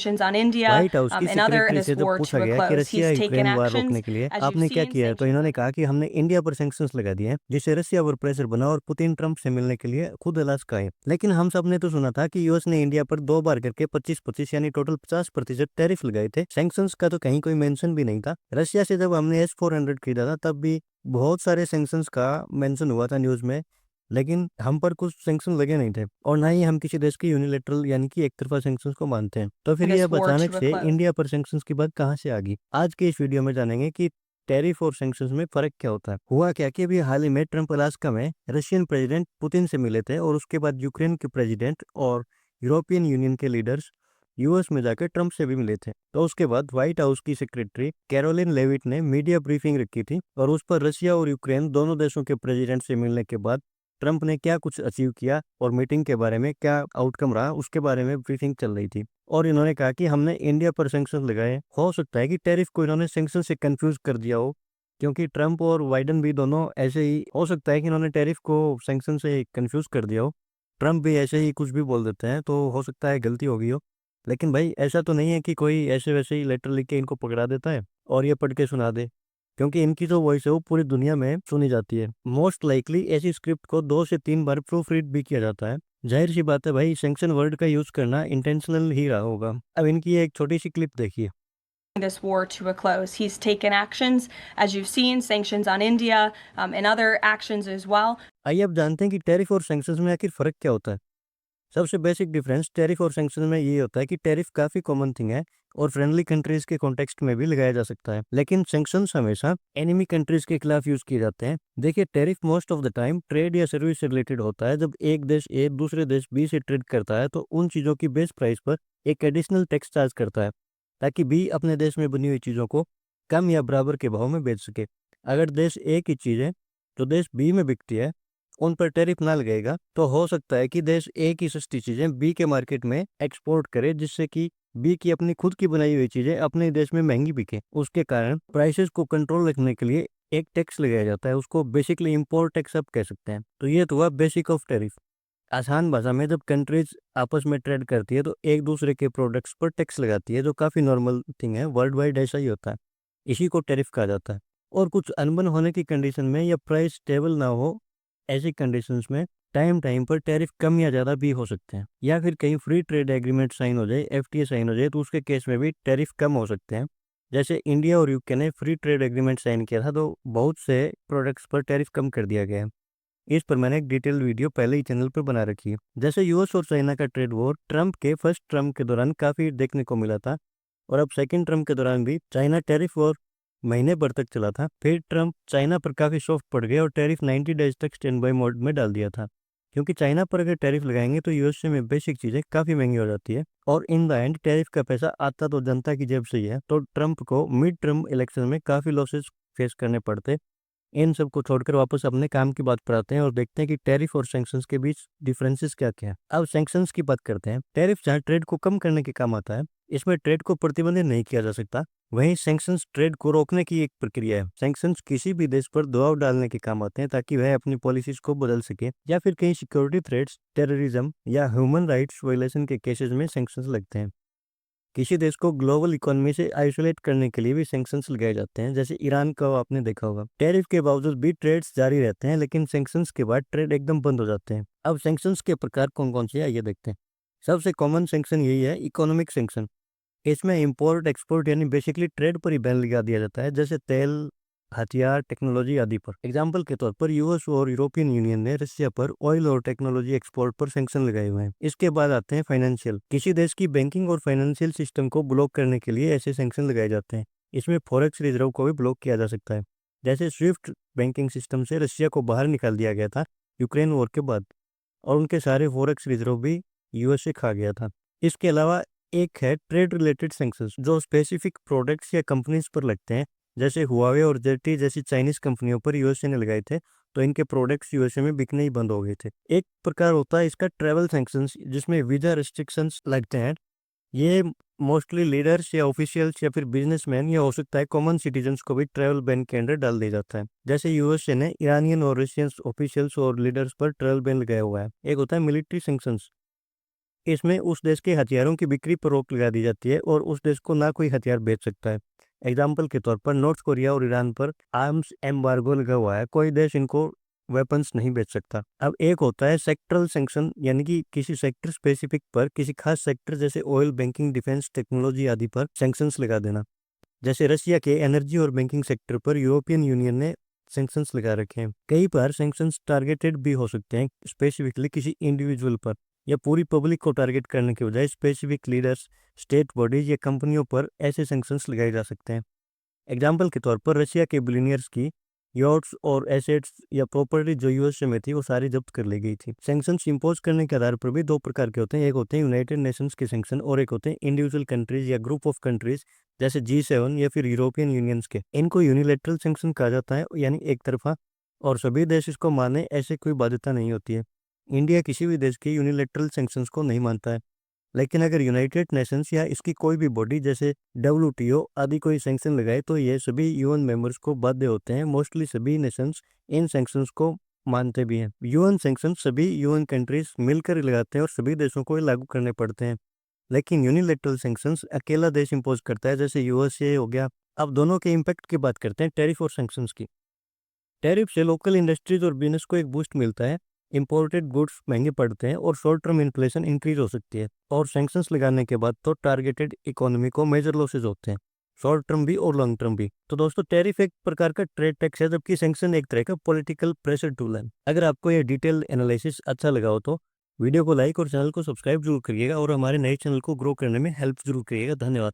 sanctions on India white house की and other secretary this से जब war पूछा to a गया कि close. Russia He's taken Ukraine वार actions, रोकने के लिए as you've आपने क्या seen, किया है, तो sanctions इन्होंने on. कहा कि हमने इंडिया पर सैंक्शंस लगा दिए हैं जिससे रशिया पर प्रेशर बना और पुतिन ट्रंप से मिलने के लिए खुद अलास्का आए। लेकिन हम सब ने तो सुना था कि यूएस ने इंडिया पर 2 बार करके 25-25 यानी टोटल 50% टैरिफ लगाए थे। सैंक्शंस का तो कहीं कोई मेंशन भी नहीं था। रशिया से जब हमने S-400 खरीदा था तब भी बहुत सारे सैंक्शंस का मेंशन हुआ था न्यूज में, लेकिन हम पर कुछ सैंक्शन लगे नहीं थे और ना ही हम किसी देश के यूनिलेटरल यानी कि एक तरफा सैंक्शंस को मानते हैं। तो फिर ये This अब war अचानक to a से close. इंडिया पर सैंक्शंस की बात कहाँ से आ गई? आज के इस वीडियो में जानेंगे कि टैरिफ और सैंक्शंस में फर्क क्या होता है। हुआ क्या कि अभी हाल ही में ट्रंप अलास्का में रशियन प्रेसिडेंट पुतिन से मिले थे और उसके बाद यूक्रेन के प्रेसिडेंट और यूरोपियन यूनियन के लीडर्स यूएस में जाकर ट्रंप से भी मिले थे। तो उसके बाद व्हाइट हाउस की सेक्रेटरी कैरोलिन लेविट ने मीडिया ब्रीफिंग रखी थी और उस पर रशिया और यूक्रेन दोनों देशों के प्रेसिडेंट से मिलने के बाद ट्रंप ने क्या कुछ अचीव किया और मीटिंग के बारे में क्या आउटकम रहा उसके बारे में ब्रीफिंग चल रही थी। और इन्होंने कहा कि हमने इंडिया पर सैंक्शन लगाए। हो सकता है कि टैरिफ को इन्होंने सैंक्शन से कंफ्यूज कर दिया हो, क्योंकि ट्रंप और बाइडेन भी दोनों ऐसे ही हो सकता है कि इन्होंने टैरिफ को सैंक्शन से कंफ्यूज कर दिया हो। ट्रंप भी ऐसे ही कुछ भी बोल देते हैं, तो हो सकता है गलती हो गई हो। लेकिन भाई ऐसा तो नहीं है कि कोई ऐसे वैसे ही लेटर लिख के इनको पकड़ा देता है और ये पढ़ के सुना दे, क्योंकि इनकी जो वॉइस है वो पूरी दुनिया में सुनी जाती है। मोस्ट लाइकली ऐसी स्क्रिप्ट को 2 से 3 बार प्रूफ रीड भी किया जाता है। जाहिर सी बात है भाई, सैंक्शन वर्ड का यूज करना इंटेंशनल ही रहा होगा। अब इनकी एक छोटी सी क्लिप देखिए। This war to a close. He's taken actions, as you've seen, sanctions on India and other actions as well. आइए अब जानते हैं कि टैरिफ और सैंक्शंस में आखिर फर्क क्या होता है। सबसे बेसिक डिफरेंस टैरिफ और सैंक्शन में ये होता है कि टैरिफ काफी कॉमन थिंग है और फ्रेंडली कंट्रीज के कॉन्टेक्स्ट में भी लगाया जा सकता है, लेकिन सैंक्शंस हमेशा एनिमी कंट्रीज के खिलाफ यूज किए जाते हैं। देखिए, tariff most of the time trade या सर्विस से रिलेटेड होता है। जब एक देश ए दूसरे देश बी से ट्रेड करता है तो उन चीजों की बेस प्राइस पर एक एडिशनल टैक्स चार्ज करता है ताकि बी अपने देश में बनी हुई चीजों को कम या बराबर के भाव में बेच सके। अगर देश ए की चीजें जो देश बी में बिकती है उन पर टैरिफ ना लगेगा तो हो सकता है कि देश ए की सस्ती चीजें बी के मार्केट में एक्सपोर्ट करे, जिससे कि बी की अपनी खुद की बनाई हुई चीजें अपने देश में महंगी बिके। उसके कारण प्राइसेस को कंट्रोल रखने के लिए एक टैक्स लगाया जाता है, उसको बेसिकली इंपोर्ट टैक्स आप कह सकते हैं। तो ये तो हुआ बेसिक ऑफ टैरिफ। आसान भाषा में जब कंट्रीज आपस में ट्रेड करती है तो एक दूसरे के प्रोडक्ट्स पर टैक्स लगाती है, जो काफी नॉर्मल थिंग है, वर्ल्ड वाइड ऐसा ही होता है। इसी को टैरिफ कहा जाता है। और कुछ अनबन होने की कंडीशन में या प्राइस स्टेबल ना हो, ऐसी कंडीशंस में टाइम टाइम पर टैरिफ कम या ज़्यादा भी हो सकते हैं, या फिर कहीं फ्री ट्रेड एग्रीमेंट साइन हो जाए, एफटीए साइन हो जाए, तो उसके केस में भी टैरिफ कम हो सकते हैं। जैसे इंडिया और यूके ने फ्री ट्रेड एग्रीमेंट साइन किया था तो बहुत से प्रोडक्ट्स पर टैरिफ कम कर दिया गया है। इस पर मैंने एक डिटेल वीडियो पहले ही चैनल पर बना रखी है। जैसे यूएस और चाइना का ट्रेड वॉर ट्रंप के फर्स्ट टर्म के दौरान काफ़ी देखने को मिला था और अब सेकंड टर्म के दौरान भी चाइना टैरिफ वॉर महीने भर तक चला था। फिर ट्रंप चाइना पर काफ़ी सॉफ्ट पड़ गए और टैरिफ 90 डेज तक स्टैंड बाय मोड में डाल दिया था, क्योंकि चाइना पर अगर टैरिफ लगाएंगे तो यूएसए में बेसिक चीज़ें काफ़ी महंगी हो जाती है और इन द एंड टैरिफ का पैसा आता तो जनता की जेब से ही है। तो ट्रंप को मिड टर्म इलेक्शन में काफ़ी लॉसेस फेस करने पड़ते। इन सब को छोड़कर वापस अपने काम की बात पर आते हैं और देखते हैं कि टैरिफ और सैंक्शंस के बीच डिफरेंसेस क्या क्या है। अब सैंक्शंस की बात करते हैं। टैरिफ जहाँ ट्रेड को कम करने के काम आता है, इसमें ट्रेड को प्रतिबंधित नहीं किया जा सकता। वहीं सैंक्शंस ट्रेड को रोकने की एक प्रक्रिया है। सैंक्शंस किसी भी देश पर दबाव डालने के काम आते हैं ताकि वह अपनी पॉलिसीज को बदल सके, या फिर कहीं सिक्योरिटी थ्रेट्स, टेररिज्म या ह्यूमन राइट्स वायलेशन के केसेस में सैंक्शंस लगते हैं। किसी देश को ग्लोबल इकोनॉमी से आइसोलेट करने के लिए भी सैंक्शंस लगाए जाते हैं, जैसे ईरान का आपने देखा होगा। टैरिफ के बावजूद भी ट्रेड्स जारी रहते हैं, लेकिन सैंक्शंस के बाद ट्रेड एकदम बंद हो जाते हैं। अब सैंक्शंस के प्रकार कौन कौन से हैं ये देखते हैं। सबसे कॉमन सैंक्शन यही है, इकोनॉमिक सैंक्शन। इसमें इंपोर्ट एक्सपोर्ट यानी बेसिकली ट्रेड पर ही बैन लगा दिया जाता है, जैसे तेल, हथियार, टेक्नोलॉजी आदि पर। एग्जाम्पल के तौर पर यूएस और यूरोपियन यूनियन ने रशिया पर ऑयल और टेक्नोलॉजी एक्सपोर्ट पर सैंक्शन लगाए हुए हैं। इसके बाद आते हैं फाइनेंशियल। किसी देश की बैंकिंग और फाइनेंशियल सिस्टम को ब्लॉक करने के लिए ऐसे सैंक्शन लगाए जाते हैं। इसमें फॉरेक्स रिजर्व को भी ब्लॉक किया जा सकता है। जैसे स्विफ्ट बैंकिंग सिस्टम से रशिया को बाहर निकाल दिया गया था यूक्रेन वॉर के बाद, और उनके सारे फॉरेक्स रिजर्व भी यूएस से खा गया था। इसके अलावा एक है ट्रेड रिलेटेड सैंक्शंस, जो स्पेसिफिक प्रोडक्ट्स या कंपनीज पर लगते हैं। जैसे हुआवे और जेटी जैसी चाइनीज कंपनियों पर यूएसए ने लगाए थे, तो इनके प्रोडक्ट्स यूएसए में बिकने ही बंद हो गए थे। एक प्रकार होता है इसका ट्रैवल सैंक्शंस, जिसमें वीजा रिस्ट्रिक्शंस लगते हैं। ये मोस्टली लीडर्स या ऑफिशियल्स या फिर बिजनेसमैन या हो सकता है कॉमन सिटीजन्स को भी ट्रैवल बैन के अंडर डाल दिया जाता है। जैसे यूएसए ने ईरानियन और रशियन ऑफिशियल्स और लीडर्स पर ट्रैवल बैन लगाया हुआ है। एक होता है मिलिट्री सैंक्शंस। इसमें उस देश के हथियारों की बिक्री पर रोक लगा दी जाती है और उस देश को ना कोई हथियार बेच सकता है। एग्जाम्पल के तौर पर नॉर्थ कोरिया और ईरान पर आर्म्स एम्बार्गो लगा हुआ है, कोई देश इनको वेपन्स नहीं बेच सकता। अब एक होता है सेक्टरल सैंक्शन, यानी कि किसी सेक्टर स्पेसिफिक पर, किसी खास सेक्टर जैसे ऑयल, बैंकिंग, डिफेंस, टेक्नोलॉजी आदि पर सैंक्शंस लगा देना। जैसे रशिया के एनर्जी और बैंकिंग सेक्टर पर यूरोपियन यूनियन ने सैंक्शंस लगा रखे हैं। कई बार सैंक्शंस टारगेटेड भी हो सकते हैं, स्पेसिफिकली किसी इंडिविजुअल पर या पूरी पब्लिक को टारगेट करने के बजाय स्पेसिफिक लीडर्स, स्टेट बॉडीज या कंपनियों पर ऐसे सैंक्शंस लगाए जा सकते हैं। एग्जाम्पल के तौर पर रशिया के बिलियनियर्स की यॉट्स और एसेट्स या प्रॉपर्टी जो यूएसए में थी वो सारी जब्त कर ली गई थी। सैंक्शंस इंपोज करने के आधार पर भी दो प्रकार के होते हैं, एक होते हैं यूनाइटेड नेशंस के सैंक्शन और एक होते हैं इंडिविजुअल कंट्रीज या ग्रुप ऑफ कंट्रीज जैसे G7 या फिर यूरोपियन यूनियंस के। इनको यूनिलैटरल सैंक्शन कहा जाता है, यानी एक तरफा, और सभी देश इसको माने ऐसे कोई बाध्यता नहीं होती है। इंडिया किसी भी देश के यूनिलैटरल सैंक्शंस को नहीं मानता है, लेकिन अगर यूनाइटेड नेशंस या इसकी कोई भी बॉडी जैसे WTO आदि कोई सैंक्शन लगाए तो ये सभी यूएन मेंबर्स को बाध्य होते हैं। मोस्टली सभी नेशंस इन सैंक्शंस को मानते भी हैं। यूएन सैंक्शन सभी यूएन कंट्रीज मिलकर लगाते हैं और सभी देशों को ये लागू करने पड़ते हैं। लेकिन यूनिलैटरल सैंक्शंस अकेला देश इंपोज करता है, जैसे यूएसए हो गया। अब दोनों के इम्पैक्ट की बात करते हैं, टैरिफ और सैंक्शंस की। टैरिफ से लोकल इंडस्ट्रीज और बिजनेस को एक बूस्ट मिलता है, इंपोर्टेड गुड्स महंगे पड़ते हैं और शॉर्ट टर्म इन्फ्लेशन इंक्रीज हो सकती है। और सैंक्शंस लगाने के बाद तो टारगेटेड इकोनॉमी को मेजर लॉसेज होते हैं, शॉर्ट टर्म भी और लॉन्ग टर्म भी। तो दोस्तों, टैरिफ एक प्रकार का ट्रेड टैक्स है, जबकि सैंक्शन एक तरह का पॉलिटिकल प्रेशर टूल है। अगर आपको यह डिटेल एनालिसिस अच्छा लगा हो तो वीडियो को लाइक और चैनल को सब्सक्राइब जरूर करिएगा और हमारे नए चैनल को ग्रो करने में हेल्प जरूर करिएगा। धन्यवाद।